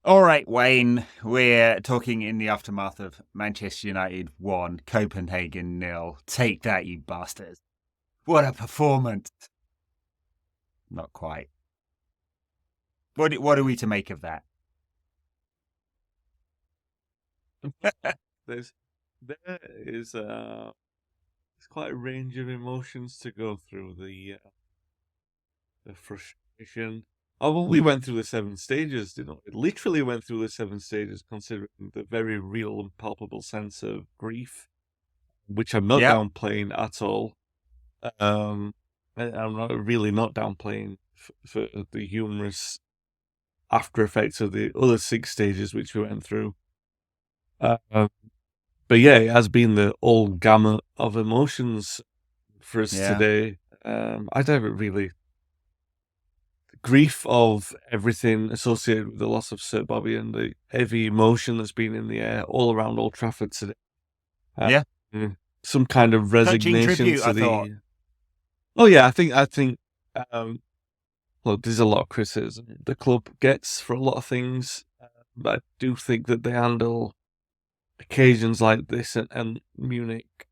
All right, Wayne, we're talking in the aftermath of Manchester United 1, Copenhagen nil. Take that, you bastards. What a performance. Not quite. What are we to make of that? There's there's quite a range of emotions to go through. The frustration. Oh, well, we went through the 7 stages, didn't we? It literally went through the 7 stages, considering the very real and palpable sense of grief, which I'm not Yep. downplaying at all. I'm really not downplaying for the humorous after effects of the other 6 stages which we went through. But yeah, it has been the whole gamut of emotions for us Yeah. today. I don't really grief of everything associated with the loss of Sir Bobby and the heavy emotion that's been in the air all around Old Trafford today. Yeah. Some kind of Touching resignation tribute, to I thought. the. Oh yeah, I think. Look, there's a lot of criticism the club gets for a lot of things, but I do think that they handle occasions like this and Munich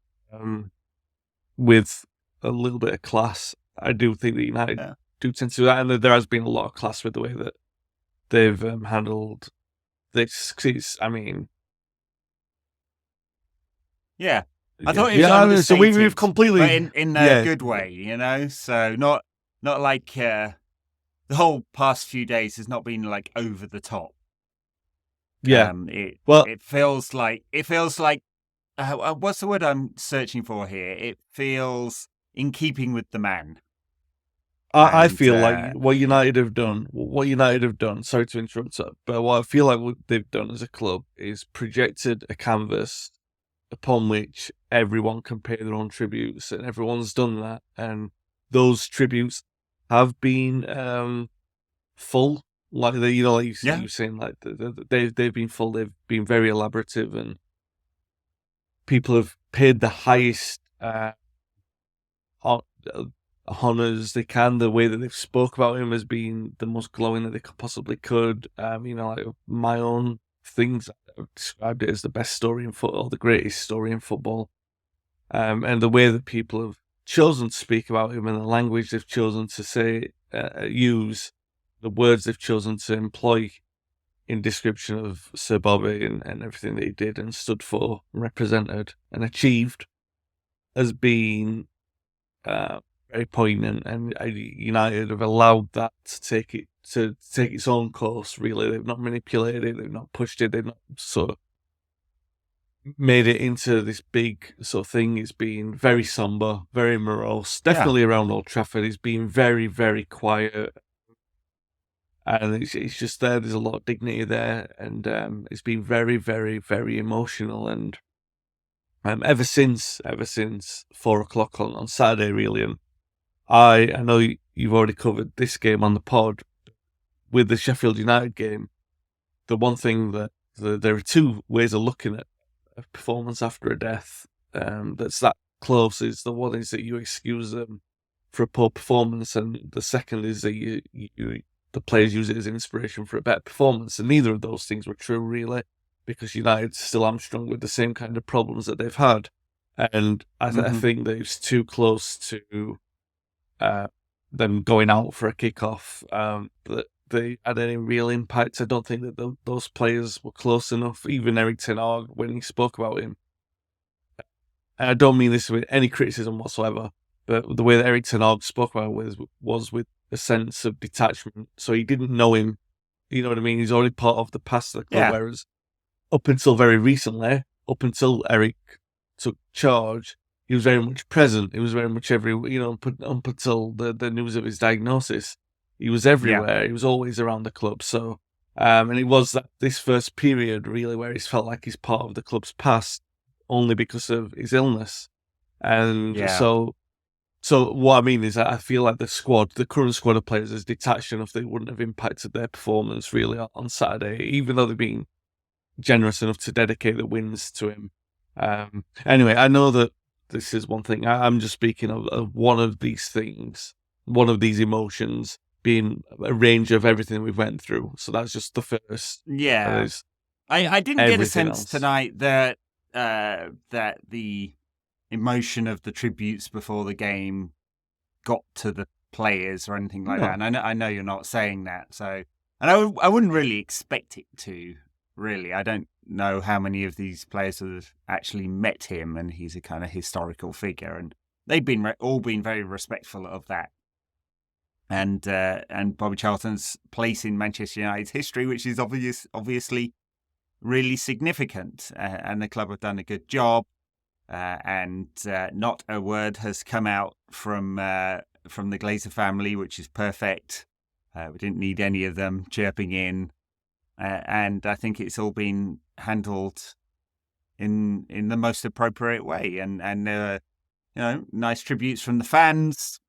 with a little bit of class. I do think that United do tend to do that, and there has been a lot of class with the way that they've handled this. I mean, Yeah. I thought it was understated, so we've completely, but in a good way, you know? So not like the whole past few days has not been like over the top. Yeah. It feels like what's the word I'm searching for here? It feels in keeping with the man. I feel like what United have done, sorry to interrupt, but what I feel like what they've done as a club is projected a canvas upon which everyone can pay their own tributes, and everyone's done that, and those tributes have been full. Like you were saying, like they've been full. They've been very elaborative, and people have paid the highest honors they can. The way that they've spoke about him as being the most glowing that they possibly could. Like my own things, I've described it as the best story in football, the greatest story in football. And the way that people have chosen to speak about him and the language they've chosen to say, use, the words they've chosen to employ in description of Sir Bobby and everything that he did and stood for, represented and achieved, has been very poignant, and United have allowed that to take its own course. Really, they've not manipulated it, they've not pushed it, they've not sort of made it into this big sort of thing. It's been very somber, very morose. Definitely around Old Trafford, it's been very, very quiet, and it's just there. There's a lot of dignity there, and it's been very, very, very emotional. And ever since 4:00 on Saturday, really, and I know you've already covered this game on the pod. With the Sheffield United game, the one thing that there are two ways of looking at a performance after a death that's that close. Is the one is that you excuse them for a poor performance, and the second is that the players use it as inspiration for a better performance. And neither of those things were true, really, because United still hamstrung with the same kind of problems that they've had. And I think that it's too close to them going out for a kickoff that they had any real impact. I don't think that those players were close enough. Even Erik ten Hag, when he spoke about him, and I don't mean this with any criticism whatsoever, but the way that Erik ten Hag spoke about it was with a sense of detachment. So he didn't know him. You know what I mean? He's already part of the past of the club, whereas up until very recently, up until Erik took charge, he was very much present. He was very much up until the news of his diagnosis. He was everywhere. Yeah. He was always around the club. So, and it was this first period really where he's felt like he's part of the club's past only because of his illness. And so what I mean is that I feel like the current squad of players is detached enough they wouldn't have impacted their performance really on Saturday, even though they've been generous enough to dedicate the wins to him. Anyway, I know that this is one thing. I'm just speaking of one of these things, one of these emotions being a range of everything we've went through. So that's just the first. Yeah. I didn't get a sense else. tonight that that the emotion of the tributes before the game got to the players or anything like that. And I know you're not saying that. So, and I wouldn't really expect it to. Really, I don't know how many of these players have actually met him, and he's a kind of historical figure, and they've been all been very respectful of that. And Bobby Charlton's place in Manchester United's history, which is obviously really significant, and the club have done a good job. And not a word has come out from the Glazer family, which is perfect. We didn't need any of them chirping in. And I think it's all been handled in the most appropriate way, and nice tributes from the fans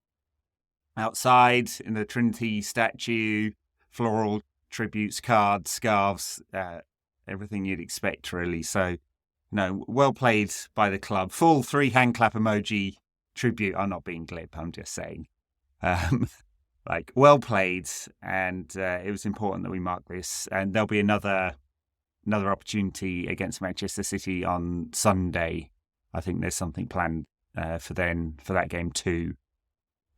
outside in the Trinity statue, floral tributes, cards, scarves, everything you'd expect, really. So, well played by the club. Full 3 hand clap emoji tribute. I'm not being glib. I'm just saying. Well played, and it was important that we mark this. And there'll be another opportunity against Manchester City on Sunday. I think there's something planned for that game too.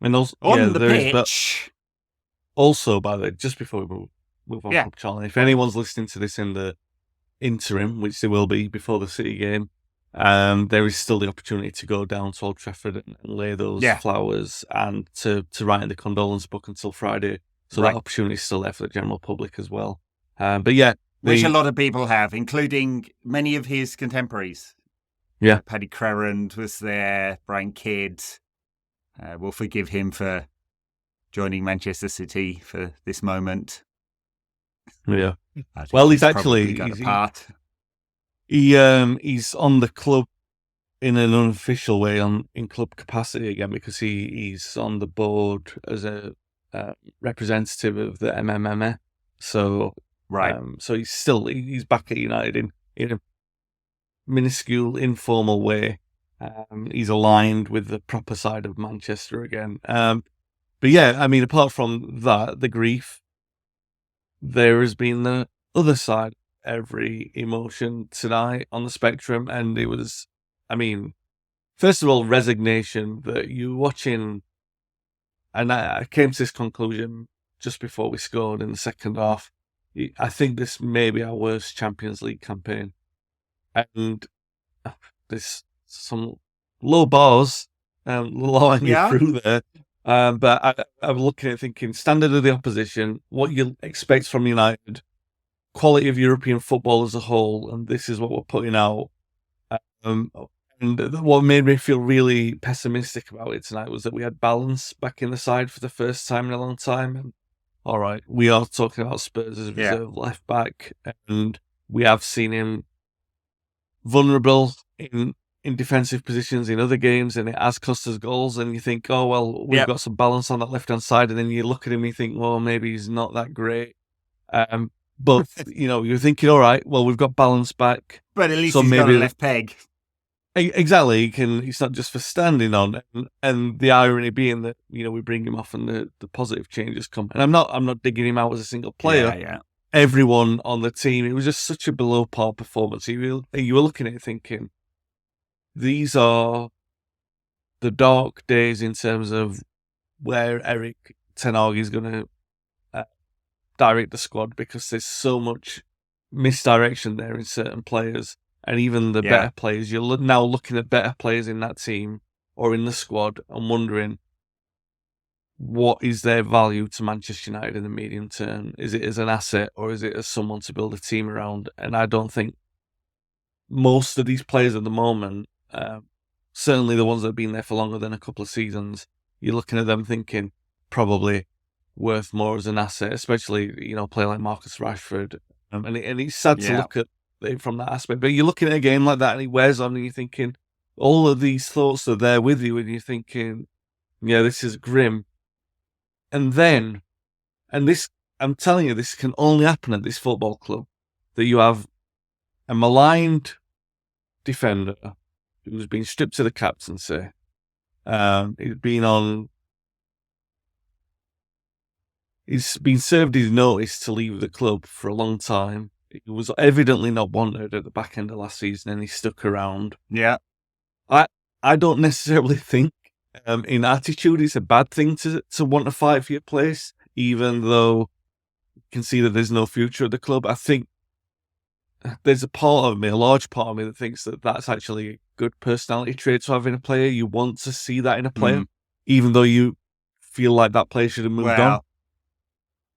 And also, on the pitch. Also, by the way, just before we move on from Charlie, if anyone's listening to this in the interim, which they will be before the City game, there is still the opportunity to go down to Old Trafford and lay those flowers and to write in the condolence book until Friday. So that opportunity is still there for the general public as well. But yeah. Which a lot of people have, including many of his contemporaries. Yeah. Paddy Crerand was there, Brian Kidd. We'll forgive him for joining Manchester City for this moment. Yeah. Well, he's actually got a part. He's on the club in an unofficial way in club capacity again, because he's on the board as a representative of the MMMA. So so he's back at United in a minuscule informal way. He's aligned with the proper side of Manchester again. But yeah, I mean, apart from that, the grief, there has been the other side. Every emotion tonight on the spectrum, and it was, I mean, first of all, resignation that you're watching, and I came to this conclusion just before we scored in the second half. I think this may be our worst Champions League campaign, and there's some low bars lowering you through there. But I'm looking at thinking, standard of the opposition, what you expect from United, quality of European football as a whole, and this is what we're putting out. And what made me feel really pessimistic about it tonight was that we had balance back in the side for the first time in a long time. And all right, we are talking about Spurs as a reserve left back, and we have seen him vulnerable in defensive positions in other games, and it has cost us goals. And you think, oh well, we've got some balance on that left hand side, and then you look at him and you think, well, maybe he's not that great. But, you're thinking, all right, well, we've got balance back. But at least he's got a left peg. Exactly. It's not just for standing on. And the irony being that, we bring him off and the positive changes come. And I'm not digging him out as a single player. Yeah. Everyone on the team, it was just such a below par performance. You were looking at it thinking, these are the dark days in terms of where Erik ten Hag is going to direct the squad, because there's so much misdirection there in certain players, and even the better players. You're now looking at better players in that team or in the squad and wondering, what is their value to Manchester United in the medium term? Is it as an asset, or is it as someone to build a team around? And I don't think most of these players at the moment, certainly the ones that have been there for longer than a couple of seasons, you're looking at them thinking probably worth more as an asset, especially, a player like Marcus Rashford. And it's sad to look at it from that aspect. But you're looking at a game like that and he wears on and you're thinking, all of these thoughts are there with you, and you're thinking, yeah, this is grim. And then, I'm telling you, this can only happen at this football club, that you have a maligned defender who's been stripped to the captaincy. He's been on he's been served his notice to leave the club for a long time. He was evidently not wanted at the back end of last season, and he stuck around. Yeah. I don't necessarily think in attitude it's a bad thing to want to fight for your place, even though you can see that there's no future at the club. I think there's a large part of me that thinks that that's actually a good personality trait to have in a player. You want to see that in a player, even though you feel like that player should have moved on.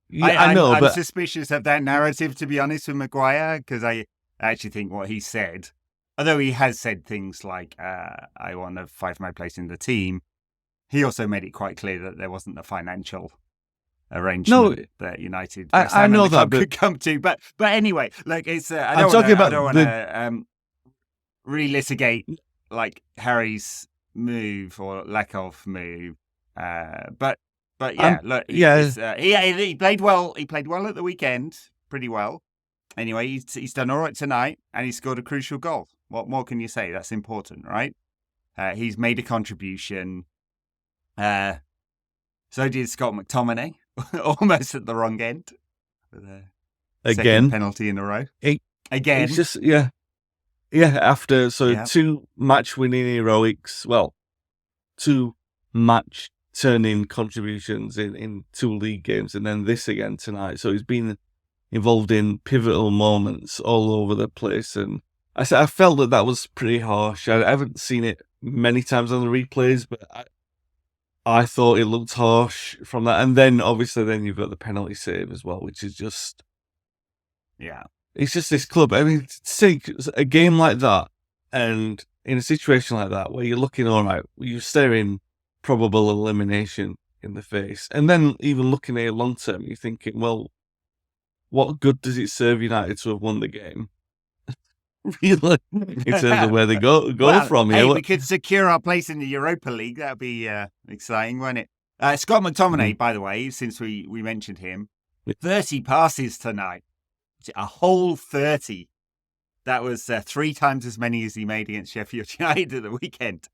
Yeah, I'm suspicious of that narrative, to be honest, with Maguire, because I actually think what he said, although he has said things like, I want to fight for my place in the team, he also made it quite clear that there wasn't a financial arrangement that United I know that could come to. But anyway, like, it's I don't want to relitigate like Harry's move or lack of move. But yeah, look, he played well. He played well at the weekend, pretty well. Anyway, he's done all right tonight, and he scored a crucial goal. What more can you say? That's important, right? He's made a contribution. So did Scott McTominay, almost at the wrong end. With a second penalty in a row. Again. It's just, yeah, after, two match-winning heroics, well, 2 match-turning contributions in 2 league games, and then this again tonight. So he's been involved in pivotal moments all over the place, and I felt that was pretty harsh. I haven't seen it many times on the replays, but I thought it looked harsh from that. And then, obviously, you've got the penalty save as well, which is just... Yeah. It's just this club. I mean, take a game like that, and in a situation like that, where you're looking, all right, you're staring probable elimination in the face, and then even looking at it long term, you're thinking, well, what good does it serve United to have won the game? Really, in terms of where they go from here. Hey, we could secure our place in the Europa League. That'd be exciting, wouldn't it? Scott McTominay, by the way, since we mentioned him, 30 passes tonight. A whole 30. That was 3 times as many as he made against Sheffield United at the weekend.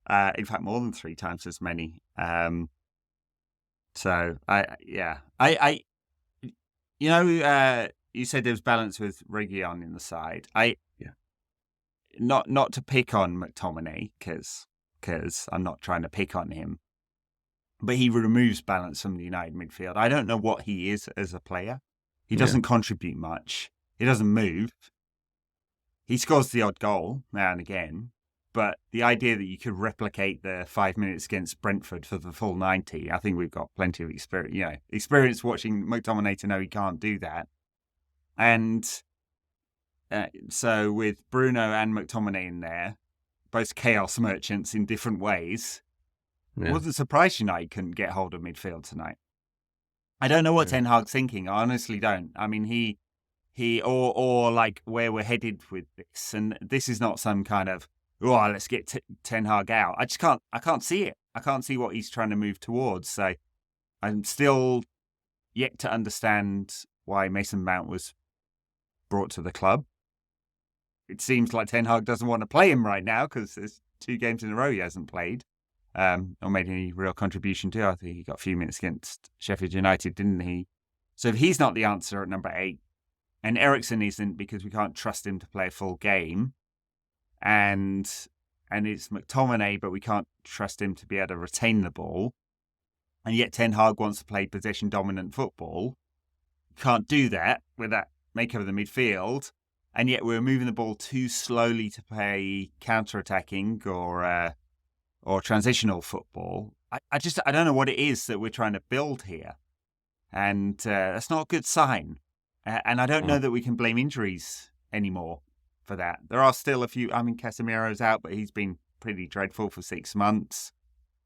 In fact, more than 3 times as many. You said there was balance with Reguilon in the side. Not to pick on McTominay, because I'm not trying to pick on him, but he removes balance from the United midfield. I don't know what he is as a player. He doesn't contribute much. He doesn't move. He scores the odd goal now and again, but the idea that you could replicate the 5 minutes against Brentford for the full 90, I think we've got plenty of experience watching McTominay to know he can't do that. And so with Bruno and McTominay in there, both chaos merchants in different ways, wasn't surprised United couldn't get hold of midfield tonight. I don't know what Ten Hag's thinking. I honestly don't. I mean, he or like where we're headed with this, and this is not some kind of let's get Ten Hag out. I can't see it. I can't see what he's trying to move towards. So I'm still yet to understand why Mason Mount was brought to the club. It seems like Ten Hag doesn't want to play him right now because there's 2 games in a row he hasn't played. Or made any real contribution to. I think he got a few minutes against Sheffield United, didn't he? So if he's not the answer at number 8, and Eriksen isn't because we can't trust him to play a full game, and it's McTominay, but we can't trust him to be able to retain the ball, and yet Ten Hag wants to play possession-dominant football, can't do that with that makeup of the midfield, and yet we're moving the ball too slowly to play counter-attacking or transitional football. I don't know what it is that we're trying to build here. And that's not a good sign. And I don't know that we can blame injuries anymore for that. There are still a few. I mean, Casemiro's out, but he's been pretty dreadful for 6 months.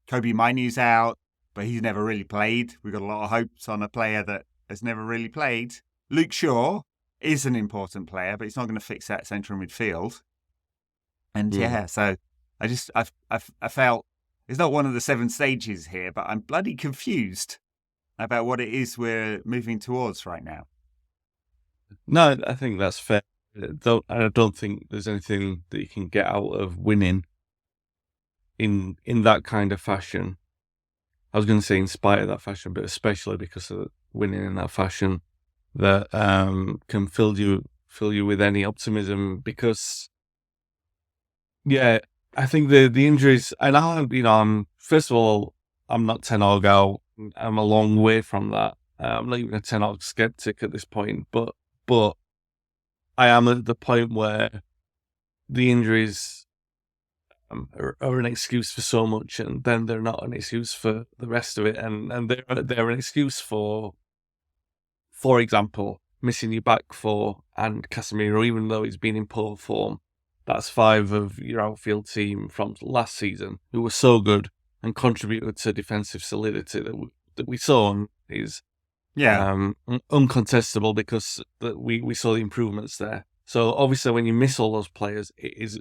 Kobe Mainoo's out, but he's never really played. We've got a lot of hopes on a player that has never really played. Luke Shaw is an important player, but he's not going to fix that central midfield. And so I felt it's not one of the 7 stages here, but I'm bloody confused about what it is we're moving towards right now. No, I think that's fair. I don't think there's anything that you can get out of winning in that kind of fashion. I was going to say in spite of that fashion, but especially because of winning in that fashion that can fill you with any optimism. Because I think the injuries, and I'm first of all, I'm not Ten Hag out. I'm a long way from that. I'm not even a Ten Hag skeptic at this point, but I am at the point where the injuries are an excuse for so much, and then they're not an excuse for the rest of it, and they're an excuse for example, missing your back four and Casemiro, even though he's been in poor form. That's 5 of your outfield team from last season who were so good and contributed to defensive solidity that we saw, and is uncontestable because we saw the improvements there. So obviously when you miss all those players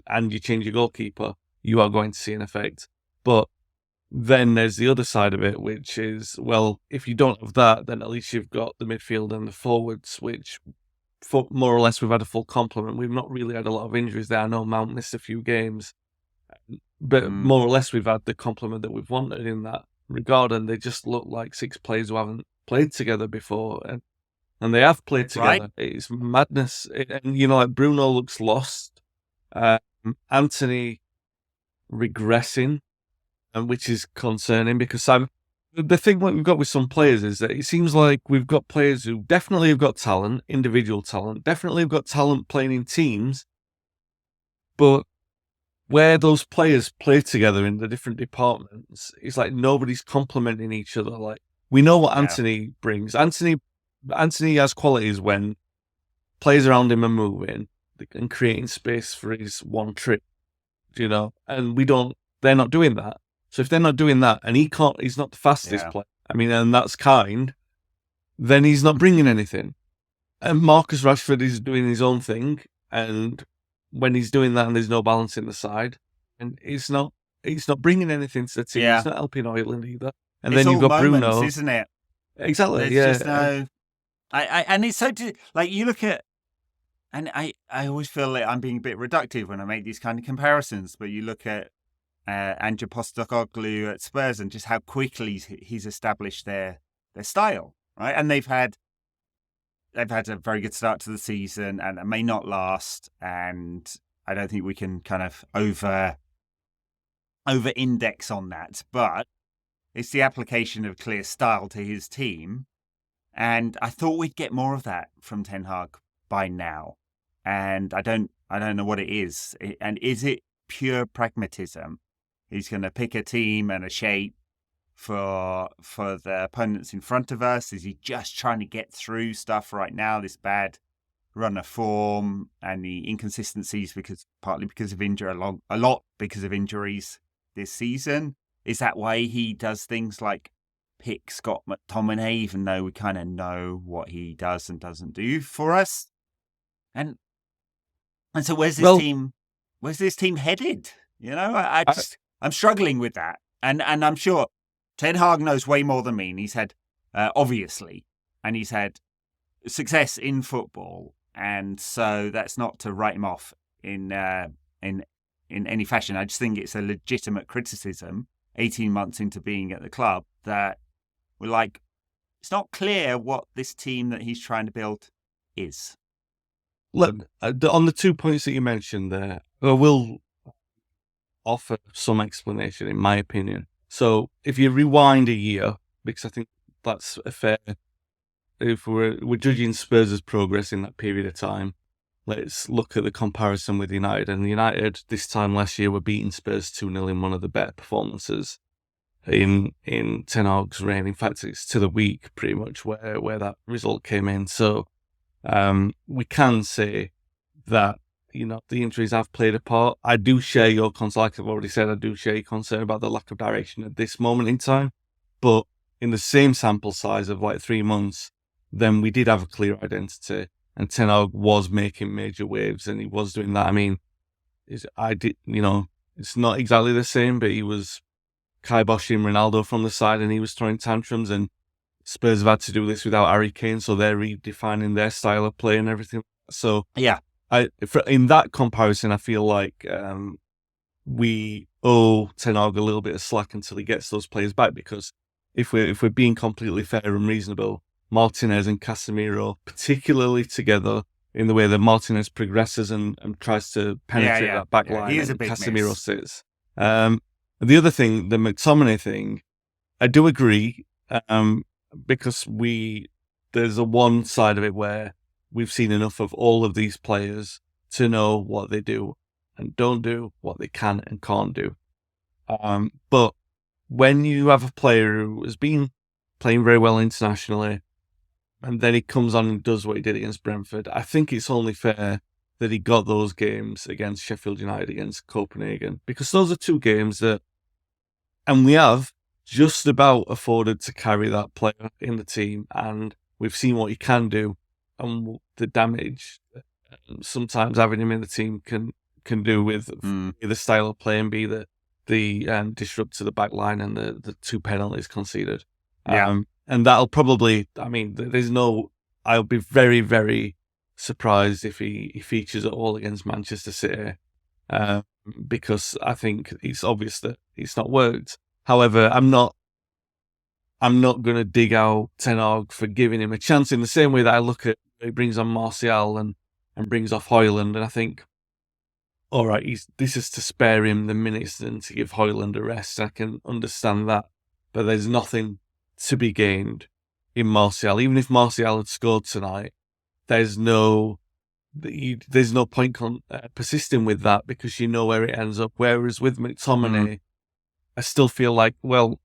and you change your goalkeeper, you are going to see an effect. But then there's the other side of it, which is, well, if you don't have that, then at least you've got the midfield and the forwards, which more or less we've had a full complement. We've not really had a lot of injuries there. I know Mount missed a few games, but more or less we've had the complement that we've wanted in that regard, and they just look like 6 players who haven't played together before, and they have played together. Right. It's madness. And, like Bruno looks lost. Anthony regressing, and which is concerning because the thing what we've got with some players is that it seems like we've got players who definitely have got talent, individual talent, definitely have got talent playing in teams, but where those players play together in the different departments, it's like nobody's complementing each other. Like, we know what Anthony brings. Anthony has qualities when players around him are moving and creating space for his one trip, and they're not doing that. So if they're not doing that, and he's not the fastest player, and that's kind, then he's not bringing anything. And Marcus Rashford is doing his own thing, and when he's doing that and there's no balance in the side, and he's not bringing anything to the team. He's not helping Ireland either. And it's then you've got moments, Bruno, isn't it? Exactly. There's just no. And it's so like you look at, and I always feel like I'm being a bit reductive when I make these kind of comparisons. But you look at Ange Postecoglou at Spurs and just how quickly he's established their style, right? And they've had a very good start to the season, and it may not last. And I don't think we can kind of over index on that, but it's the application of clear style to his team. And I thought we'd get more of that from Ten Hag by now. And I don't know what it is. And is it pure pragmatism? He's going to pick a team and a shape for the opponents in front of us. Is he just trying to get through stuff right now, this bad run of form and the inconsistencies partly because of injury, a lot because of injuries this season? Is that why he does things like pick Scott McTominay, even though we kind of know what he does and doesn't do for us? And so where's this team headed? I'm struggling with that. And I'm sure Ten Hag knows way more than me. And he's had, obviously, and he's had success in football. And so that's not to write him off in any fashion. I just think it's a legitimate criticism 18 months into being at the club that we're like, it's not clear what this team that he's trying to build is. Look, on the 2 points that you mentioned there, I will offer some explanation, in my opinion. So if you rewind a year, because I think that's a fair, if we're judging Spurs' progress in that period of time, let's look at the comparison with United. And United, this time last year, were beating Spurs 2-0 in one of the better performances in Ten Hag's reign. In fact, it's to the week, pretty much, where that result came in. So we can say that, the injuries have played a part. I do share your concern, like I've already said, I do share your concern about the lack of direction at this moment in time. But in the same sample size of like 3 months, then we did have a clear identity. And Ten Hag was making major waves, and he was doing that. It's not exactly the same, but he was kiboshing Ronaldo from the side, and he was throwing tantrums. And Spurs have had to do this without Harry Kane, so they're redefining their style of play and everything. So in that comparison, I feel like we owe Ten Hag a little bit of slack until he gets those players back. Because if we're being completely fair and reasonable, Martinez and Casemiro, particularly together in the way that Martinez progresses and tries to penetrate that back line, he is a and big Casemiro miss. sits. The other thing, the McTominay thing, I do agree, because there's a one side of it where we've seen enough of all of these players to know what they do and don't do, what they can and can't do. But when you have a player who has been playing very well internationally, and then he comes on and does what he did against Brentford, I think it's only fair that he got those games against Sheffield United, against Copenhagen, because those are two games that, and we have just about afforded to carry that player in the team, and we've seen what he can do and the damage sometimes having him in the team can do with the style of play and be the disrupt to the back line and the 2 penalties conceded. Yeah. And that'll probably, I mean, I'll be very, very surprised if he features at all against Manchester City, because I think it's obvious that it's not worked. However, I'm not going to dig out Ten Hag for giving him a chance in the same way that I look at he brings on Martial and brings off Højlund, and I think, all right, this is to spare him the minutes and to give Højlund a rest. I can understand that, but there's nothing to be gained in Martial. Even if Martial had scored tonight, there's no point persisting with that, because you know where it ends up. Whereas with McTominay, I still feel like, well,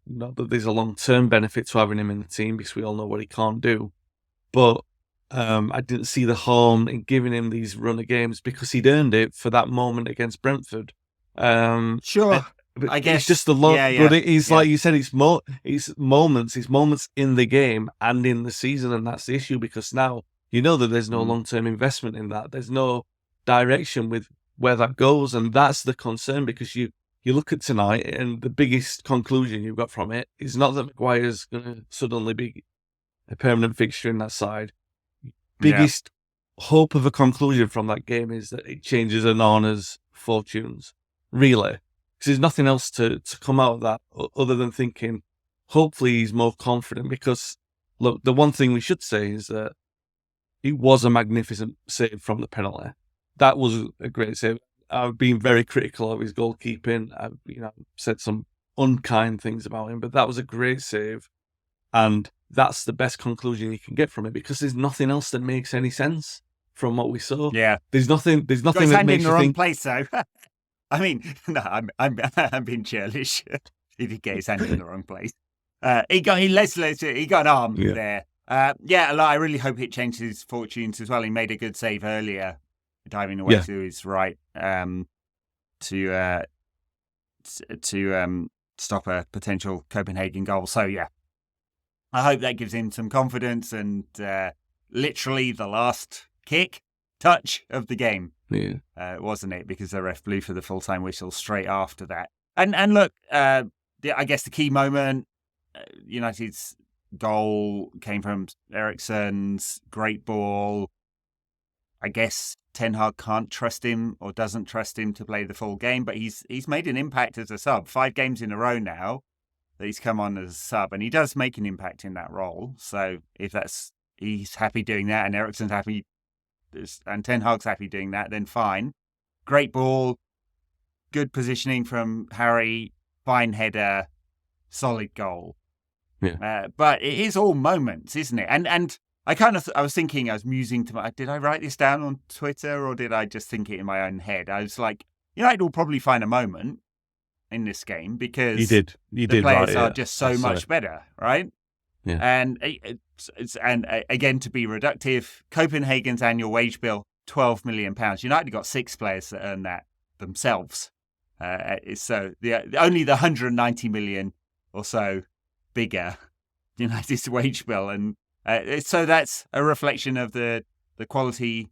not that there's a long-term benefit to having him in the team, because we all know what he can't do. But I didn't see the harm in giving him these run of games, because he'd earned it for that moment against Brentford. Sure. I guess it's just the long, but it's like you said, it's moments in the game and in the season, and that's the issue, because now you know that there's no long-term investment in that. There's no direction with where that goes, and that's the concern, because you look at tonight, and the biggest conclusion you've got from it is not that Maguire's going to suddenly be a permanent fixture in that side. Biggest hope of a conclusion from that game is that it changes Onana's fortunes, really. Because there's nothing else to come out of that other than thinking, hopefully he's more confident. Because, look, the one thing we should say is that it was a magnificent save from the penalty. That was a great save. I've been very critical of his goalkeeping. I've said some unkind things about him, but that was a great save. And that's the best conclusion you can get from it, because there's nothing else that makes any sense from what we saw. Yeah. There's nothing that makes you wrong think... place, though. I mean, no, I'm being churlish. He did get his hand in the wrong place. He got an arm there. I really hope it changes his fortunes as well. He made a good save earlier, diving away to his right, to stop a potential Copenhagen goal. So I hope that gives him some confidence, and literally the last touch of the game. Wasn't it? Because the ref blew for the full-time whistle straight after that. And look, I guess the key moment, United's goal came from Eriksen's great ball. I guess Ten Hag can't trust him, or doesn't trust him to play the full game, but he's made an impact as a sub. 5 games in a row now that he's come on as a sub, and he does make an impact in that role. So if he's happy doing that, and Eriksen's happy, and Ten Hag's happy doing that, then fine. Great ball, good positioning from Harry, fine header, solid goal. But it is all moments, isn't it? And I was thinking, I was musing did I write this down on Twitter, or did I just think it in my own head? I was like, United will probably find a moment in this game, because the players are just so much better, right? Yeah. And again, to be reductive, Copenhagen's annual wage bill, £12 million. United got 6 players that earn that themselves. So only the 190 million or so bigger United's wage bill, and so that's a reflection of the quality,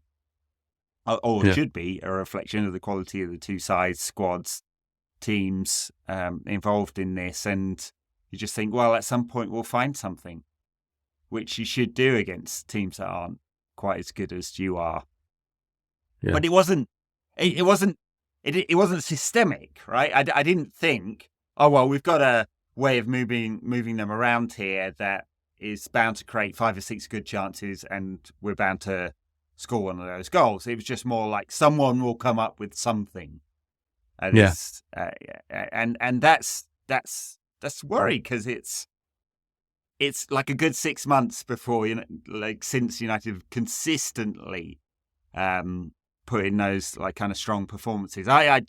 or should be a reflection of the quality of the two sides, squads, teams involved in this. And you just think, well, at some point we'll find something, which you should do against teams that aren't quite as good as you are. Yeah. But it wasn't systemic, right? I didn't think, oh well, we've got a way of moving them around here that is bound to create 5 or 6 good chances, and we're bound to score one of those goals. It was just more like someone will come up with something. And that's worry, because it's like a good 6 months before, like since United have consistently put in those like kind of strong performances. I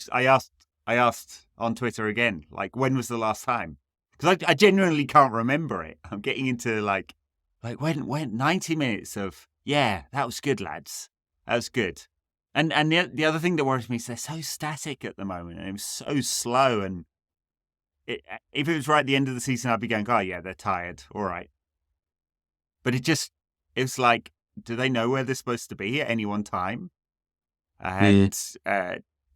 asked on Twitter again, like, when was the last time? Because I genuinely can't remember it. I'm getting into like when 90 minutes of, yeah, that was good, lads. That was good. And the other thing that worries me is they're so static at the moment, and it was so slow. And if it was right at the end of the season, I'd be going, oh yeah, they're tired. All right. But it's like, do they know where they're supposed to be at any one time? And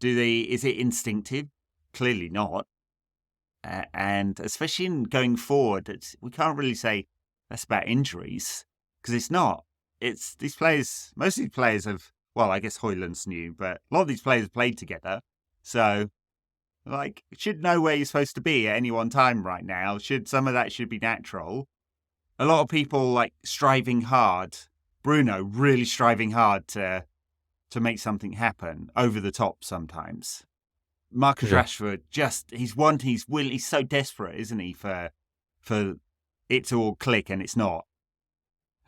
is it instinctive? Clearly not. And especially in going forward, we can't really say that's about injuries, because it's not. It's these players, most of these players have, well, I guess Højlund's new, but a lot of these players have played together. So, like, should know where you're supposed to be at any one time right now. Some of that should be natural. A lot of people, like, striving hard. Bruno really striving hard to make something happen, over the top sometimes. Marcus Rashford, he's so desperate, isn't he, for it to all click, and it's not.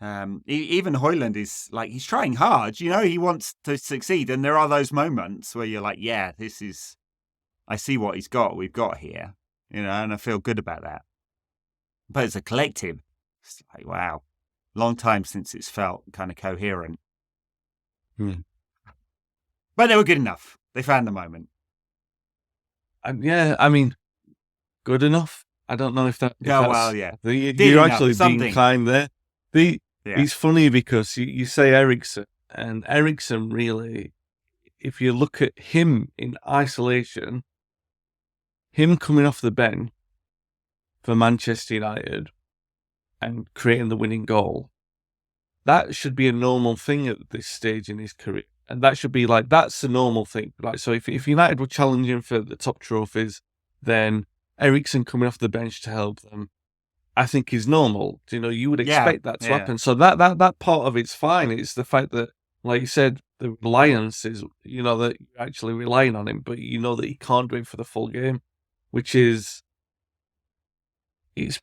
Even Højlund is like, he's trying hard, he wants to succeed, and there are those moments where you're like, yeah, I see what we've got here, and I feel good about that. But as a collective, it's like, wow, long time since it's felt kind of coherent. But they were good enough. They found the moment. Yeah, I mean, good enough. I don't know if that. Well, yeah. You're actually being kind there. It's funny because you say Eriksen, and Eriksen really, if you look at him in isolation, him coming off the bench for Manchester United and creating the winning goal, that should be a normal thing at this stage in his career. And that should be like, that's a normal thing. Like, so if United were challenging for the top trophies, then Eriksen coming off the bench to help them, I think is normal. You would expect that to happen. So that part of it's fine. It's the fact that, like you said, the reliance is, that you're actually relying on him, but that he can't do it for the full game, which is, it's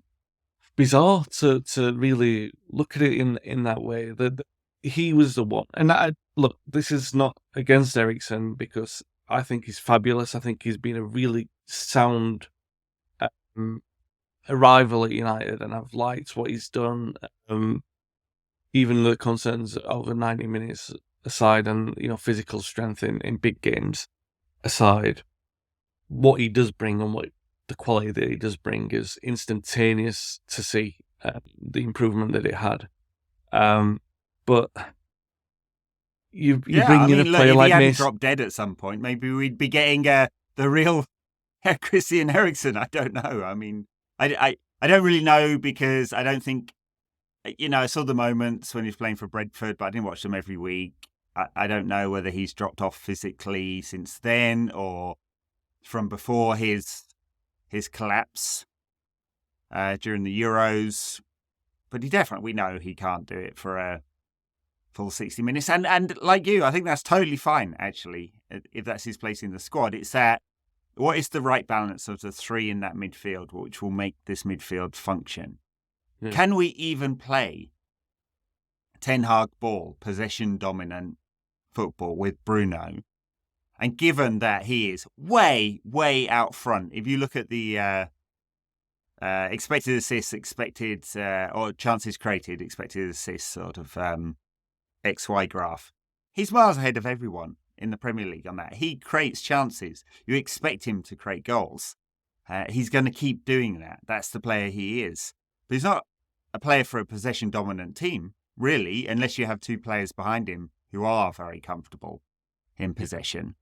bizarre to really look at it in that way. That he was the one. And look, this is not against Eriksen, because I think he's fabulous. I think he's been a really sound arrival at United, and I've liked what he's done. Even the concerns over 90 minutes aside, and physical strength in big games aside, what he does bring and what the quality that he does bring is instantaneous to see, the improvement that it had. But you bring in a player like Mason. If he hadn't Mason, dropped dead at some point, maybe we'd be getting the real Christian Eriksen. I don't know. I mean, I don't really know, because I don't think, I saw the moments when he was playing for Brentford, but I didn't watch them every week. I don't know whether he's dropped off physically since then, or from before his collapse during the Euros. But we know he can't do it for a full 60 minutes. And like you, I think that's totally fine, actually, if that's his place in the squad. It's that, what is the right balance of the three in that midfield, which will make this midfield function? Yeah. Can we even play Ten Hag ball, possession dominant football with Bruno? And given that he is way, way out front, if you look at the expected assists, or chances created, expected assists sort of XY graph, he's miles ahead of everyone in the Premier League on that. He creates chances. You expect him to create goals. He's going to keep doing that. That's the player he is. But he's not a player for a possession-dominant team, really, unless you have two players behind him who are very comfortable in possession.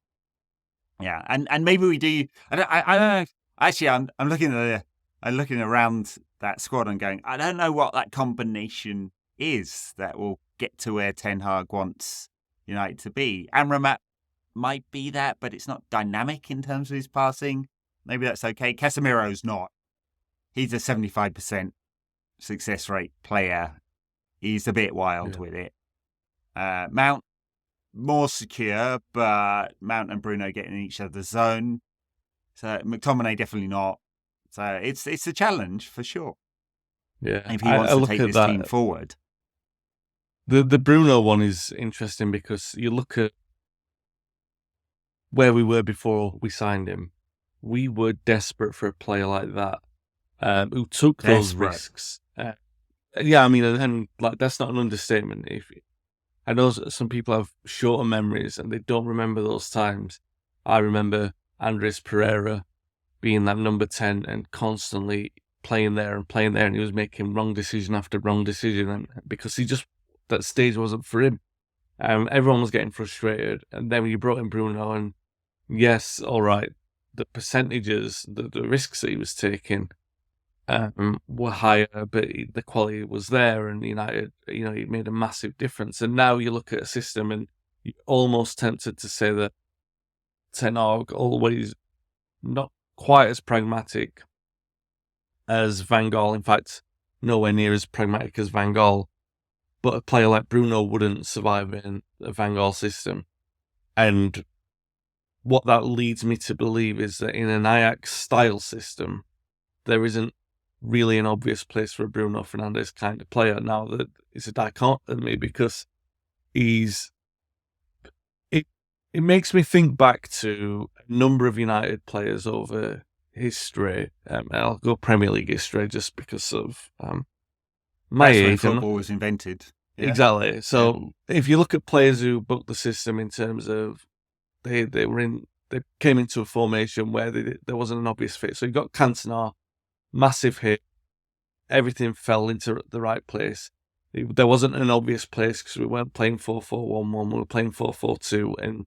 Yeah, and maybe we do. I don't know. Actually, I'm looking around that squad and going, I don't know what that combination is that will get to where Ten Hag wants United to be. Amrabat might be that, but it's not dynamic in terms of his passing. Maybe that's okay. Casemiro's not. He's a 75% success rate player. He's a bit wild with it. Mount, more secure, but Mount and Bruno get in each other's zone. So McTominay definitely not. So it's a challenge for sure. Yeah, If he wants to take this team forward. The Bruno one is interesting because you look at where we were before we signed him. We were desperate for a player like that who took those risks. Yeah, I mean, and like that's not an understatement. If I know some people have shorter memories and they don't remember those times. I remember Andres Pereira being that number 10 and constantly playing there, and he was making wrong decision after wrong decision, and because that stage wasn't for him. Everyone was getting frustrated, and then when you brought in Bruno, and yes, all right, the percentages, the risks that he was taking were higher, but the quality was there, and United, it made a massive difference. And now you look at a system, and you're almost tempted to say that Ten Hag always not quite as pragmatic as Van Gaal. In fact, nowhere near as pragmatic as Van Gaal. But a player like Bruno wouldn't survive in a Van Gaal system. And what that leads me to believe is that in an Ajax-style system, there isn't really an obvious place for a Bruno Fernandes kind of player. Now, that it's a dichotomy because it makes me think back to a number of United players over history. I'll go Premier League history just because of my That's age. when football was invented. Yeah. Exactly. So if you look at players who booked the system in terms of they came into a formation where there wasn't an obvious fit. So you got Cantona, massive hit, everything fell into the right place. There wasn't an obvious place because we weren't playing 4-4-1-1, we were playing 4-4-2,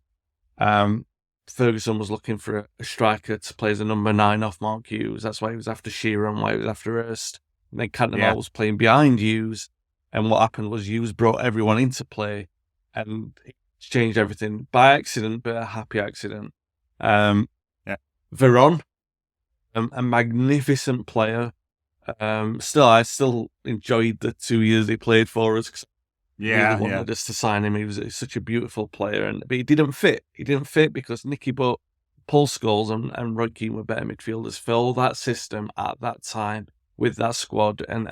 and Ferguson was looking for a striker to play as a number 9 off Mark Hughes. That's why he was after Shearer and why he was after Hurst. And then Cantona was playing behind Hughes, and what happened was Hughes brought everyone into play, and it changed everything by accident, but a happy accident. Veron, a magnificent player. I still enjoyed the 2 years he played for us. Really wanted us to sign him. He was such a beautiful player, but he didn't fit. He didn't fit because Nicky Butt, Paul Scholes, and Roy Keane were better midfielders for all that system at that time with that squad and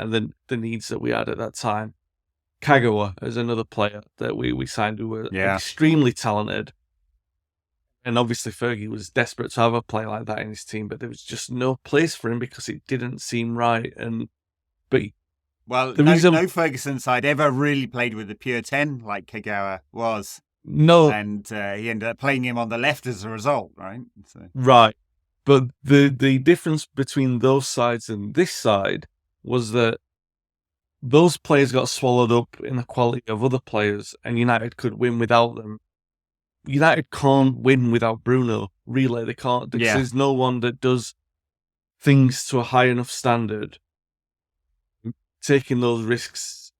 the needs that we had at that time. Kagawa is another player that we signed who were extremely talented. And obviously Fergie was desperate to have a player like that in his team, but there was just no place for him because it didn't seem right. No Ferguson side ever really played with the pure 10 like Kagawa was. No. And he ended up playing him on the left as a result, right? So. Right. But the difference between those sides and this side was that those players got swallowed up in the quality of other players, and United could win without them. United can't win without Bruno, really. They can't. There's no one that does things to a high enough standard, taking those risks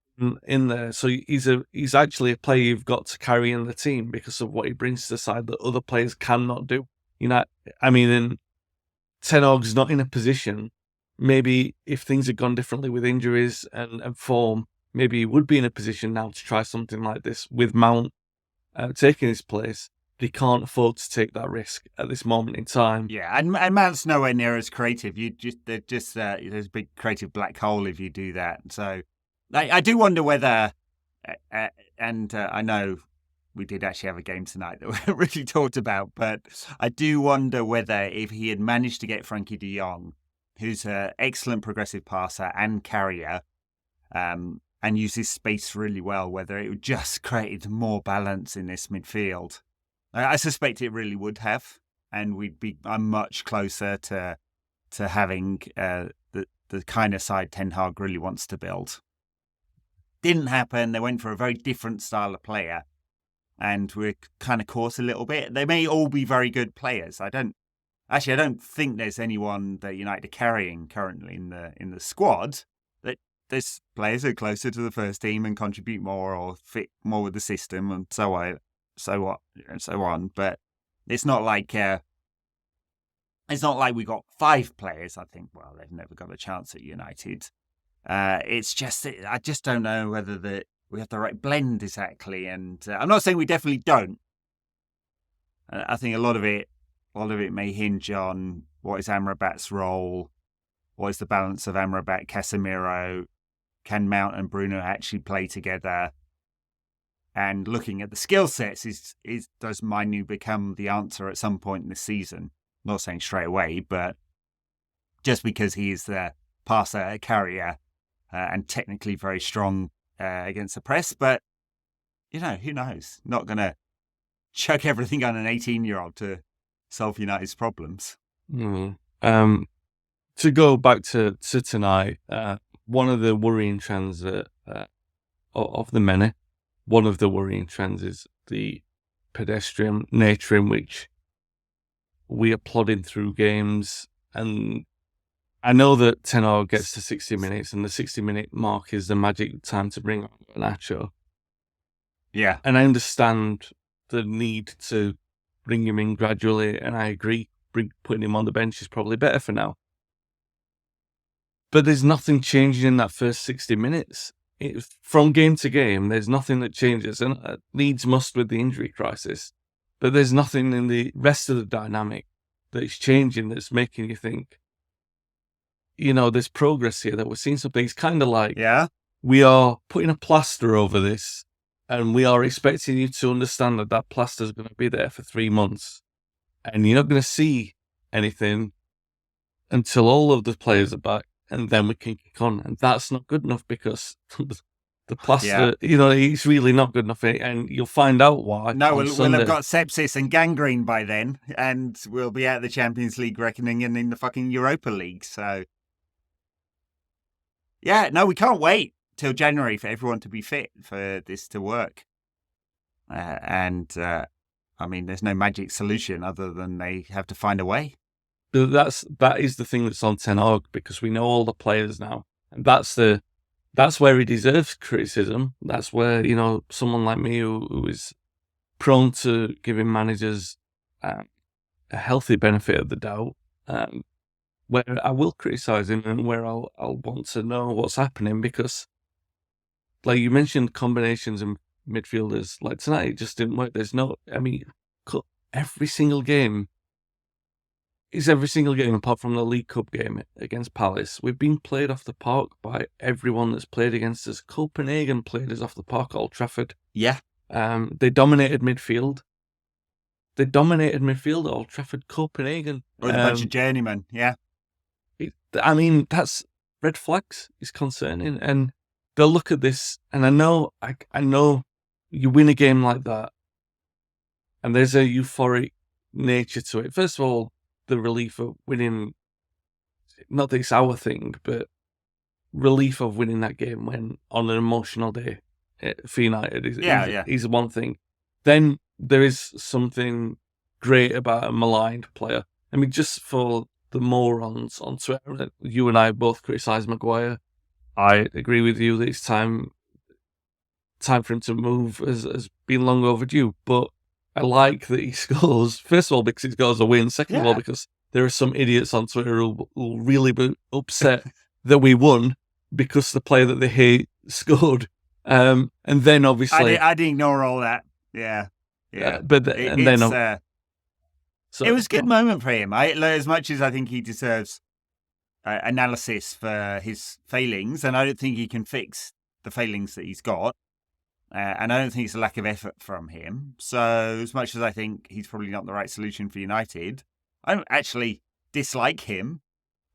in there. So he's actually a player you've got to carry in the team because of what he brings to the side that other players cannot do. Ten Hag's not in a position. Maybe if things had gone differently with injuries and form, maybe he would be in a position now to try something like this with Mount taking his place. But he can't afford to take that risk at this moment in time. Yeah, and Mount's nowhere near as creative. There's a big creative black hole if you do that. So I do wonder whether, and I know we did actually have a game tonight that we really talked about, but I do wonder whether if he had managed to get Frankie de Jong, who's an excellent progressive passer and carrier, and uses space really well, whether it would just created more balance in this midfield. I suspect it really would have, and we'd be much closer to having the kind of side Ten Hag really wants to build. Didn't happen. They went for a very different style of player, and we're kind of caught a little bit. They may all be very good players. I don't think there's anyone that United are carrying currently in the squad. That there's players who are closer to the first team and contribute more or fit more with the system and so on. But it's not like we got 5 players. I think they've never got a chance at United. It's just I just don't know whether we have the right blend exactly, and I'm not saying we definitely don't. I think a lot of it may hinge on what is Amrabat's role, what is the balance of Amrabat, Casemiro, can Mount and Bruno actually play together? And looking at the skill sets, does Manu become the answer at some point in the season? Not saying straight away, but just because he is the passer, carrier, and technically very strong against the press. But, who knows? Not going to chuck everything on an 18-year-old to solve United's problems. To go back to tonight, one of the worrying trends of the many, one of the worrying trends is the pedestrian nature in which we are plodding through games. And I know that Ten Hag gets to 60 minutes, and the 60-minute mark is the magic time to bring on Nacho. Yeah. And I understand the need to bring him in gradually, and I agree, putting him on the bench is probably better for now. But there's nothing changing in that first 60 minutes. From game to game, there's nothing that changes, and needs must with the injury crisis. But there's nothing in the rest of the dynamic that is changing that's making you think, there's progress here, that we're seeing something. It's kind of like we are putting a plaster over this, and we are expecting you to understand that plaster is going to be there for 3 months, and you're not going to see anything until all of the players are back, and then we can kick on. And that's not good enough, because the plaster, it's really not good enough, and you'll find out why. No, we'll have got sepsis and gangrene by then, and we'll be out of the Champions League reckoning and in the fucking Europa League. So, yeah, no, we can't wait till January for everyone to be fit for this to work. I mean, there's no magic solution other than they have to find a way. That is the thing that's on Ten Hag, because we know all the players now, and that's where he deserves criticism. That's where, someone like me who is prone to giving managers a healthy benefit of the doubt, where I will criticise him, and where I'll want to know what's happening, because, like you mentioned, combinations and midfielders, like tonight, it just didn't work. Every single game apart from the League Cup game against Palace. We've been played off the park by everyone that's played against us. Copenhagen played us off the park at Old Trafford. Yeah. They dominated midfield. At Old Trafford. Copenhagen. With a bunch of journeymen, yeah. That's red flags. It's concerning. And they'll look at this, and I know you win a game like that, and there's a euphoric nature to it. First of all, the relief of winning, not that it's our thing, but relief of winning that game when on an emotional day for United is one thing. Then there is something great about a maligned player. Just for the morons on Twitter, you and I both criticise Maguire. I agree with you that it's time for him to move has been long overdue, but I like that he scores, first of all, because he scores a win. Second of all, because there are some idiots on Twitter who will really be upset that we won because the player that they hate scored. And then, obviously... I'd ignore all that. Yeah. It was a good moment for him. As much as I think he deserves analysis for his failings, and I don't think he can fix the failings that he's got. And I don't think it's a lack of effort from him. So as much as I think he's probably not the right solution for United, I don't actually dislike him.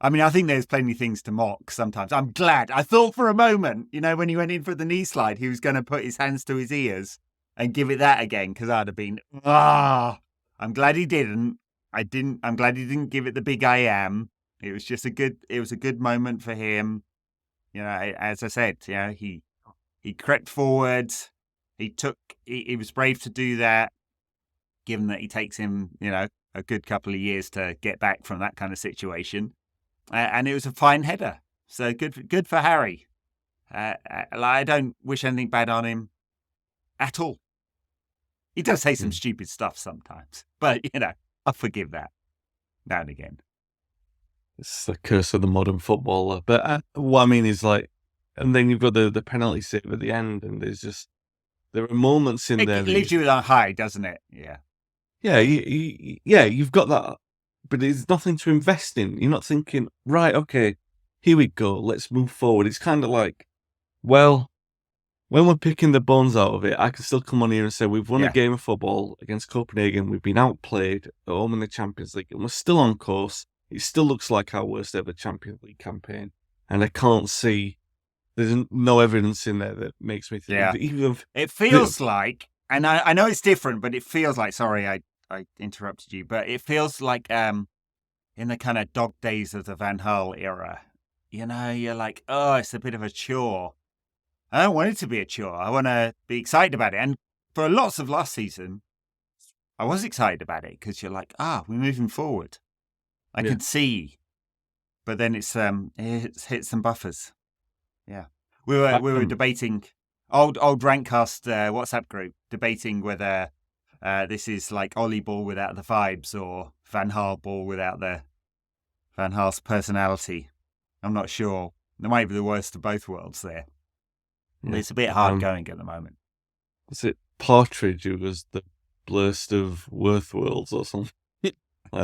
I think there's plenty of things to mock sometimes. I'm glad. I thought for a moment, when he went in for the knee slide, he was going to put his hands to his ears and give it that again, because I'd have been, I'm glad he didn't. I'm glad he didn't give it the big I am. It was just a good moment for him. As I said, he crept forward. He was brave to do that, given that he takes him, a good couple of years to get back from that kind of situation. And it was a fine header. So good for Harry. I don't wish anything bad on him at all. He does say some stupid stuff sometimes, but, I'll forgive that now and again. It's the curse of the modern footballer. But what I mean is, like, and then you've got the penalty save at the end, and there are moments in there. It leaves you on high, doesn't it? Yeah. Yeah, you've got that, but there's nothing to invest in. You're not thinking, right, okay, here we go, let's move forward. It's kind of like, well, when we're picking the bones out of it, I can still come on here and say we've won a game of football against Copenhagen. We've been outplayed at home in the Champions League, and we're still on course. It still looks like our worst ever Champions League campaign, and I can't see. There's no evidence in there that makes me think. Yeah. Even it feels like, and I know it's different, but it feels like. Sorry, I interrupted you, but it feels like in the kind of dog days of the Van Gaal era. You know, you're like, oh, it's a bit of a chore. I don't want it to be a chore. I want to be excited about it. And for lots of last season, I was excited about it because you're like, we're moving forward. I can see, but then it's hit some buffers. Yeah, we were debating old Rankcast WhatsApp group debating whether this is like Ollie ball without the vibes or Van Gaal ball without the Van Gaal's personality. I'm not sure. There might be the worst of both worlds there. Yeah. It's a bit hard going at the moment. Was it Partridge who was the blurst of Worth worlds or something? Like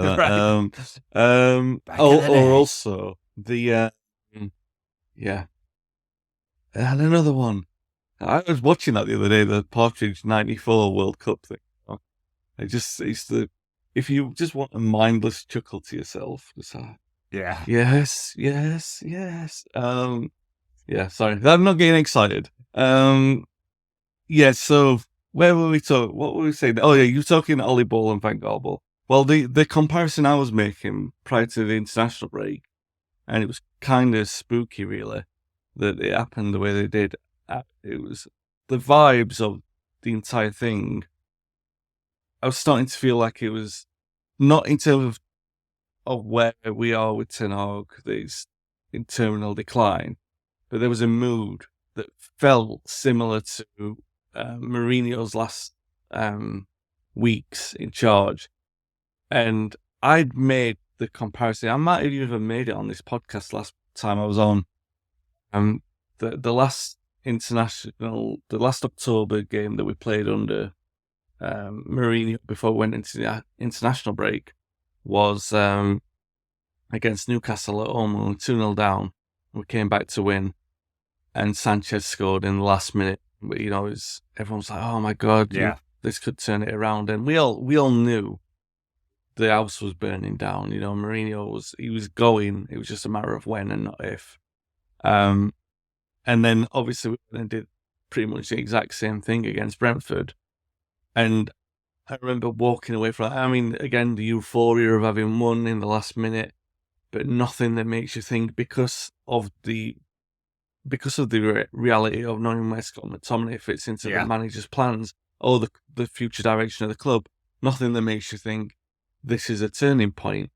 that. Right. Or also the and another one. I was watching that the other day, the Partridge '94 World Cup thing. If you just want a mindless chuckle to yourself, just yes. Sorry, I'm not getting excited. So where were we talking? What were we saying? Oh yeah, you were talking Ollie Ball and Van Gaal Ball. Well, the comparison I was making prior to the international break, and it was kind of spooky, really, that it happened the way they did. It was the vibes of the entire thing. I was starting to feel like it was not in terms of where we are with Ten Hag, that's in terminal decline, but there was a mood that felt similar to Mourinho's last weeks in charge. And I'd made the comparison. I might have even made it on this podcast last time I was on. The last October game that we played under Mourinho before we went into the international break was against Newcastle at home. We were 2-0 down. We came back to win, and Sanchez scored in the last minute. But, everyone's like, "Oh my God, this could turn it around." And we all knew the house was burning down. Mourinho was going. It was just a matter of when and not if. And then obviously we did pretty much the exact same thing against Brentford. And I remember walking away from that. I mean, again, the euphoria of having won in the last minute, but nothing that makes you think because of the reality of knowing where Scott McTominay fits into the manager's plans or the future direction of the club. Nothing that makes you think this is a turning point.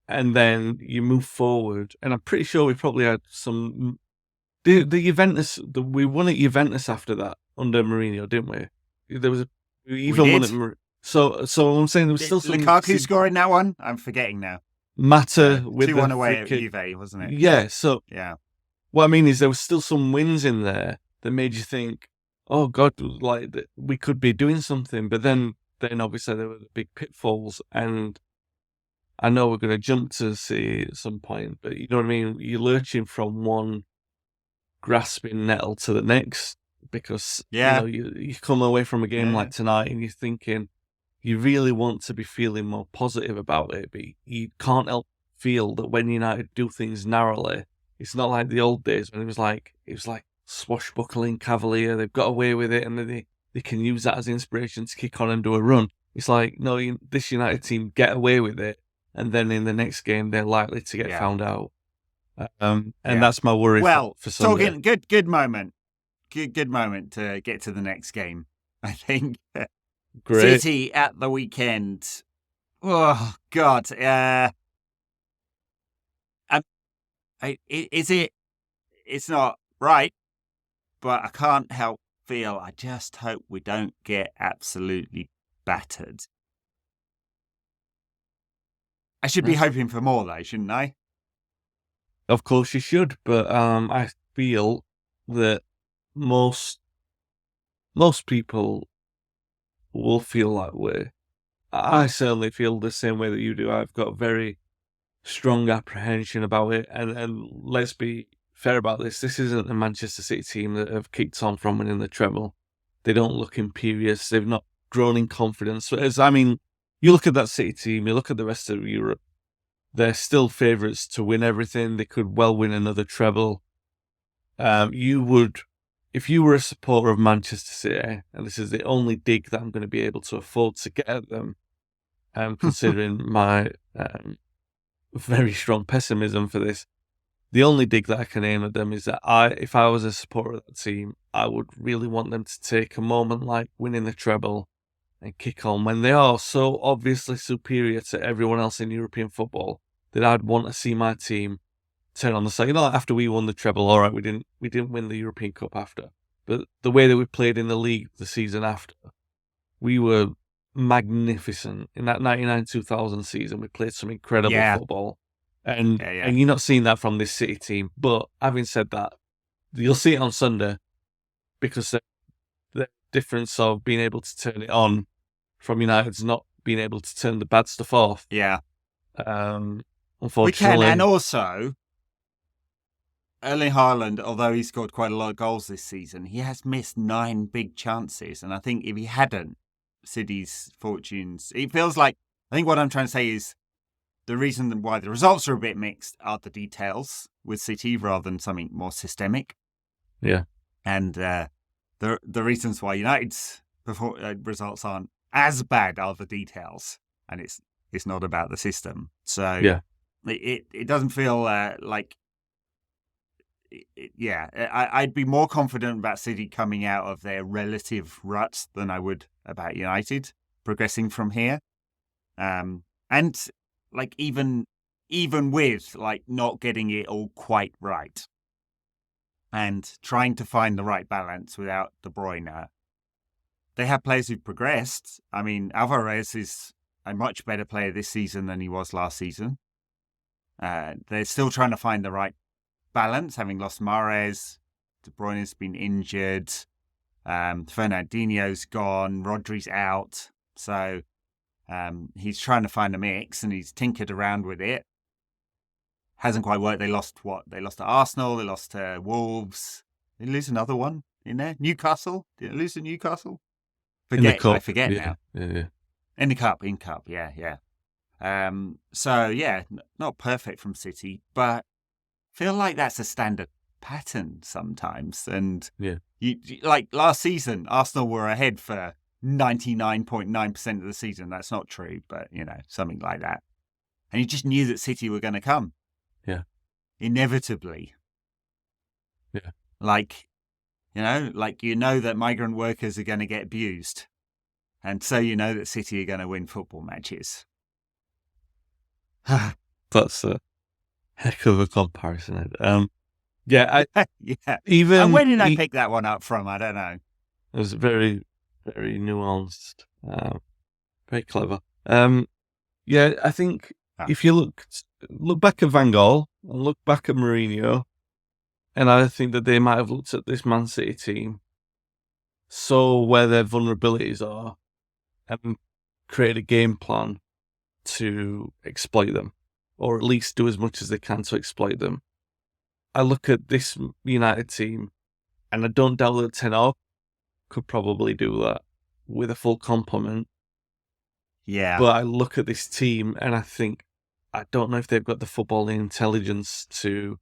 And then you move forward, and I'm pretty sure we probably had some. The Juventus, we won at Juventus after that under Mourinho, didn't we? There was we won at. So I'm saying there was still some. Lukaku scoring that one? I'm forgetting now. Mata with 2-1 away at Juve, wasn't it? Yeah. So what I mean is there was still some wins in there that made you think, oh God, like we could be doing something. But then obviously there were the big pitfalls, and I know we're going to jump to see at some point, but you know what I mean? You're lurching from one grasping nettle to the next because you come away from a game like tonight and you're thinking you really want to be feeling more positive about it, but you can't help feel that when United do things narrowly, it's not like the old days when it was like swashbuckling Cavalier. They've got away with it and they can use that as inspiration to kick on and do a run. It's like, no, this United team get away with it, and then in the next game they're likely to get found out. And that's my worry for Sunday. Talking good moment. Good moment to get to the next game, I think. Great. City at the weekend. Oh God. It's not right, but I can't help feel I just hope we don't get absolutely battered. I should be hoping for more though, shouldn't I? Of course you should, but I feel that most people will feel that way. I certainly feel the same way that you do. I've got very strong apprehension about it, and let's be fair about this. This isn't a Manchester City team that have kicked on from winning the treble. They don't look imperious. They've not grown in confidence. You look at that City team, you look at the rest of Europe, they're still favourites to win everything. They could well win another treble. If you were a supporter of Manchester City, and this is the only dig that I'm going to be able to afford to get at them, considering my very strong pessimism for this, the only dig that I can aim at them is that if I was a supporter of that team, I would really want them to take a moment like winning the treble and kick on when they are so obviously superior to everyone else in European football that I'd want to see my team turn on the side. After we won the treble, all right, we didn't win the European Cup after, but the way that we played in the league the season after, we were magnificent. In that 99-2000 season, we played some incredible football. And you're not seeing that from this City team. But having said that, you'll see it on Sunday, because the difference of being able to turn it on from United's not being able to turn the bad stuff off. Yeah. Unfortunately. We can, and also, Erling Haaland, although he scored quite a lot of goals this season, he has missed 9 big chances. And I think if he hadn't, City's fortunes, it feels like, I think what I'm trying to say is, the reason why the results are a bit mixed are the details with City rather than something more systemic. Yeah. And the reasons why United's results aren't as bad are the details, and it's not about the system. So yeah, it doesn't feel like. I'd be more confident about City coming out of their relative ruts than I would about United progressing from here. And like even with like not getting it all quite right and trying to find the right balance without De Bruyne, they have players who've progressed. I mean, Alvarez is a much better player this season than he was last season. They're still trying to find the right balance, having lost Mahrez. De Bruyne's been injured. Fernandinho's gone. Rodri's out. So he's trying to find a mix, and he's tinkered around with it. Hasn't quite worked. They lost to Arsenal. They lost to Wolves. Did they lose another one in there? Newcastle? Did they lose to Newcastle? I forget now. Yeah. In the cup, yeah. So yeah, not perfect from City, but feel like that's a standard pattern sometimes. And you like last season, Arsenal were ahead for 99.9% of the season. That's not true, but something like that. And you just knew that City were going to come. Yeah. Inevitably. Yeah. Like that migrant workers are going to get abused. And so that City are going to win football matches. That's a heck of a comparison. Yeah. Even and where did I pick that one up from? I don't know. It was very, very nuanced. Very clever. Yeah, I think if you look back at Van Gaal and look back at Mourinho, and I think that they might have looked at this Man City team, saw where their vulnerabilities are, and create a game plan to exploit them, or at least do as much as they can to exploit them. I look at this United team, and I don't doubt that Ten Hag could probably do that with a full complement. Yeah. But I look at this team, and I think, I don't know if they've got the footballing intelligence to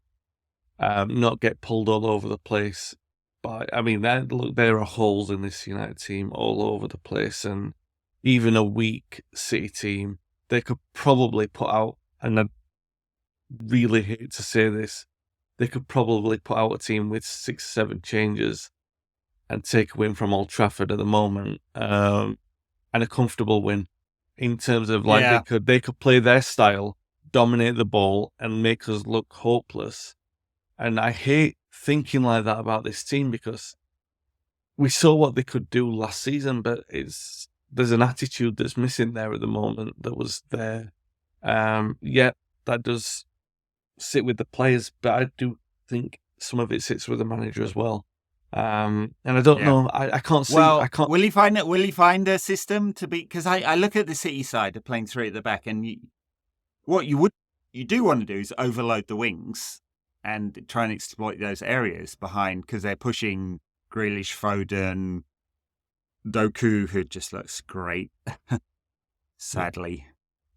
not get pulled all over the place. But I mean, there are holes in this United team all over the place, and even a weak City team, they could probably put out, and I really hate to say this, they could probably put out a team with 6-7 changes and take a win from Old Trafford at the moment, and a comfortable win in terms of they could play their style, dominate the ball, and make us look hopeless. And I hate thinking like that about this team, because we saw what they could do last season, but there's an attitude that's missing there at the moment that was there. That does sit with the players, but I do think some of it sits with the manager as well. And I don't know. I can't see. Well, I can't. will he find it? Will he find a system to be? Because I look at the City side of playing 3 at the back, and what you do want to do is overload the wings and try and exploit those areas behind, because they're pushing Grealish, Foden, Doku, who just looks great, sadly,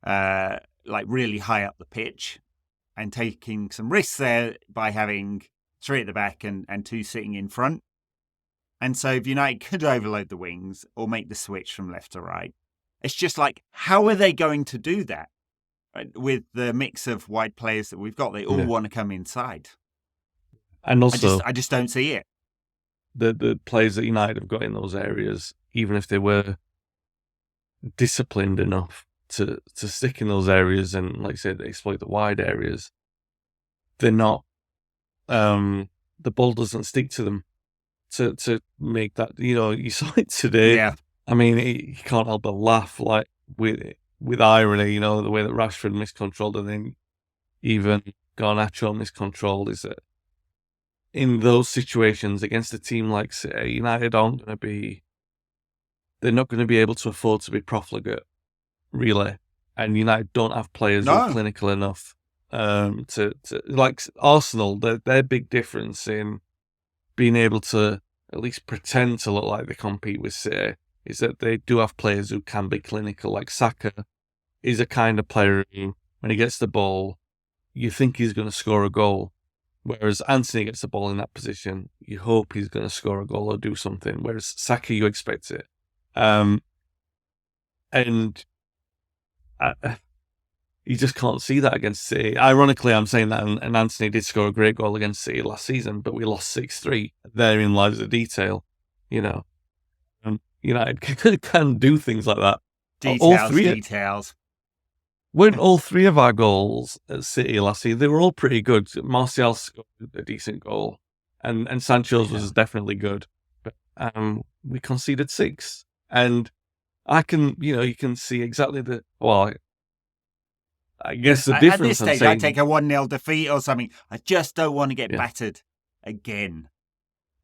like really high up the pitch, and taking some risks there by having 3 at the back and 2 sitting in front. And so if United could overload the wings or make the switch from left to right, it's just like, how are they going to do that? Right? With the mix of wide players that we've got, they all want to come inside. And also, I just don't see it. The players that United have got in those areas, even if they were disciplined enough to stick in those areas and, like I said, exploit the wide areas, they're not. The ball doesn't stick to them to make that. You saw it today. Yeah. I mean, you can't help but laugh, like with irony. The way that Rashford miscontrolled and then even Garnacho miscontrolled, is that in those situations against a team like City, United aren't going to be. They're not going to be able to afford to be profligate, really. And United don't have players who are clinical enough to like Arsenal. Their big difference in being able to at least pretend to look like they compete with City is that they do have players who can be clinical. Like Saka is a kind of player who, when he gets the ball, you think he's going to score a goal. Whereas Anthony gets the ball in that position, you hope he's going to score a goal or do something. Whereas Saka, you expect it. You just can't see that against City. Ironically, I'm saying that, and Anthony did score a great goal against City last season, but we lost 6-3. Therein lies the detail, And United can do things like that. Details. Weren't all 3 of our goals at City last season? They were all pretty good. Martial scored a decent goal, and Sancho's was definitely good. But we conceded 6. And you can see exactly I guess the difference. At this stage, I take a 1-0 defeat or something. I just don't want to get battered again.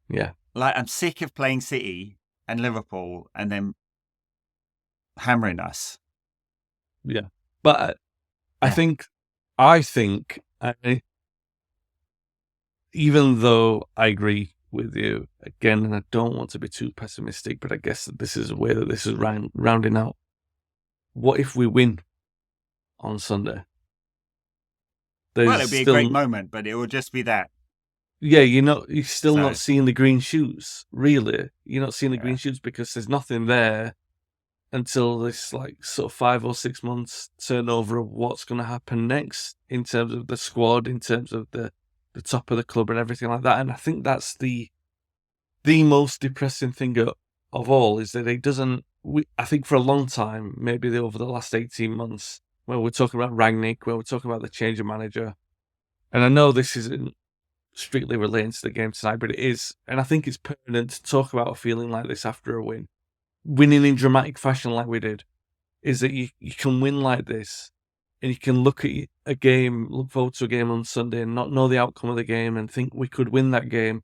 Yeah. Like, I'm sick of playing City and Liverpool and then hammering us. Yeah. But I think, even though I agree with you again, and I don't want to be too pessimistic, but I guess that this is a way that this is rounding out. What if we win on Sunday? It'd be a great moment, but it will just be that. Yeah, you're still not seeing the green shoots, really. You're not seeing the green shoots because there's nothing there until this sort of 5 or 6 months turnover of what's going to happen next in terms of the squad, in terms of the top of the club and everything like that. And I think that's the most depressing thing of all, is that it doesn't. I think for a long time, maybe over the last 18 months, when we're talking about Rangnick, when we're talking about the change of manager, and I know this isn't strictly relating to the game tonight, but it is, and I think it's pertinent to talk about a feeling like this after a win. Winning in dramatic fashion like we did, is that you can win like this, and you can look forward to a game on Sunday and not know the outcome of the game and think we could win that game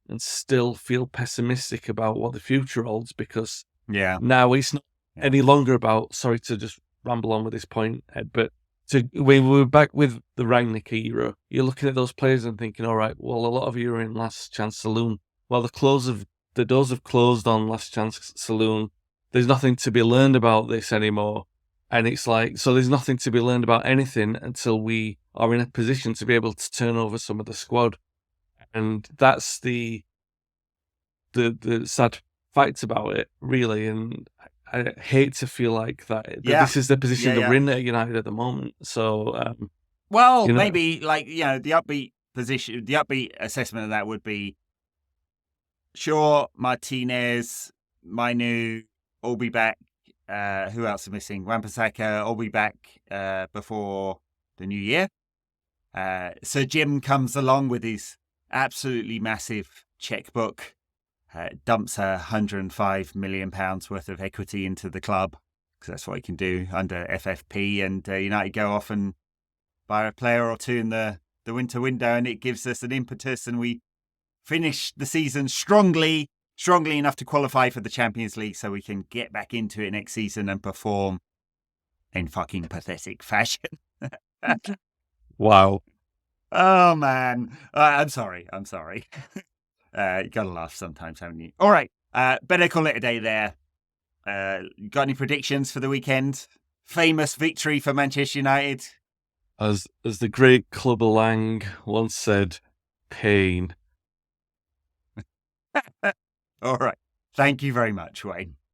and still feel pessimistic about what the future holds, because now it's not any longer about, sorry to just ramble on with this point, Ed, but when we were back with the Rangnick era, you're looking at those players and thinking, all right, well, a lot of you are in last chance saloon. Well, the doors have closed on last chance saloon. There's nothing to be learned about this anymore. And it's like, so there's nothing to be learned about anything until we are in a position to be able to turn over some of the squad. And that's the sad facts about it, really. And I hate to feel like that this is the position that we're in at United at the moment. So, maybe the upbeat position, the upbeat assessment of that would be, sure, Martinez, Mainu, all be back. Who else are missing? Wan-Bissaka, all be back before the new year. Sir Jim comes along with his absolutely massive checkbook, dumps £105 million worth of equity into the club, because that's what he can do under FFP, and United go off and buy a player or two in the the winter window, and it gives us an impetus, and we finish the season strongly enough to qualify for the Champions League, so we can get back into it next season and perform in fucking pathetic fashion. Wow. Oh man, I'm sorry. You gotta laugh sometimes, haven't you? All right, better call it a day there. Got any predictions for the weekend? Famous victory for Manchester United. As the great Clubber Lang once said, pain. All right. Thank you very much, Wayne.